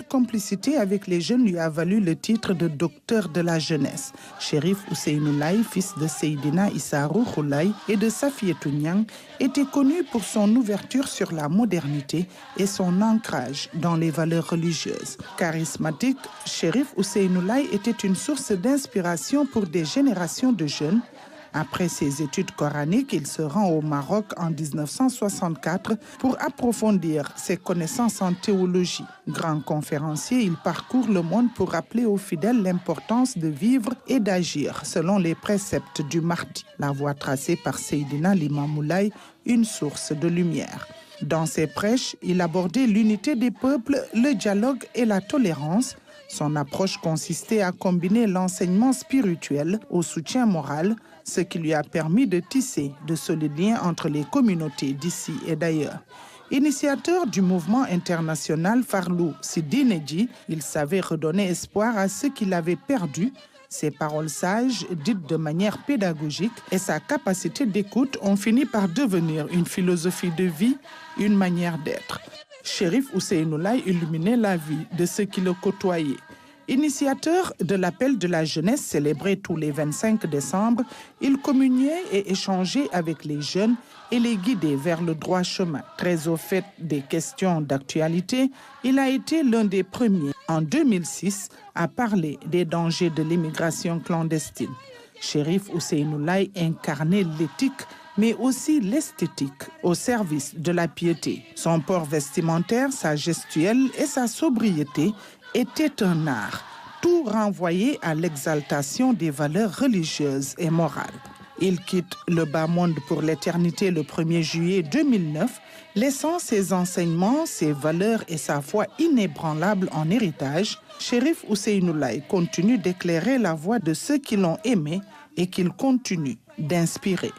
complicité avec les jeunes lui a valu le titre de docteur de la jeunesse. Chérif Ousseynou Laye, fils de Seydina Issa Rouhou Laye et de Safietou Niang, était connu pour son ouverture sur la modernité et son ancrage dans les valeurs religieuses. Charismatique, Chérif Ousseynou Laye était une source d'inspiration pour des générations de jeunes. Après ses études coraniques, il se rend au Maroc en 1964 pour approfondir ses connaissances en théologie. Grand conférencier, il parcourt le monde pour rappeler aux fidèles l'importance de vivre et d'agir selon les préceptes du Mahdi. La voie tracée par Seydina Limamou Laye, une source de lumière. Dans ses prêches, il abordait l'unité des peuples, le dialogue et la tolérance. Son approche consistait à combiner l'enseignement spirituel au soutien moral, ce qui lui a permis de tisser de solides liens entre les communautés d'ici et d'ailleurs. Initiateur du mouvement international Farlou Sidinedji, il savait redonner espoir à ceux qui l'avaient perdu. Ses paroles sages, dites de manière pédagogique, et sa capacité d'écoute ont fini par devenir une philosophie de vie, une manière d'être. Chérif Ousseynou Laye illuminait la vie de ceux qui le côtoyaient. Initiateur de l'appel de la jeunesse célébré tous les 25 décembre, il communiait et échangeait avec les jeunes et les guidait vers le droit chemin. Très au fait des questions d'actualité, il a été l'un des premiers, en 2006, à parler des dangers de l'immigration clandestine. Chérif Ousseynou Laye incarnait l'éthique, mais aussi l'esthétique au service de la piété. Son port vestimentaire, sa gestuelle et sa sobriété était un art, tout renvoyé à l'exaltation des valeurs religieuses et morales. Il quitte le bas monde pour l'éternité le 1er juillet 2009, laissant ses enseignements, ses valeurs et sa foi inébranlables en héritage. Chérif Ousseynou Laye continue d'éclairer la voie de ceux qui l'ont aimé et qu'il continue d'inspirer.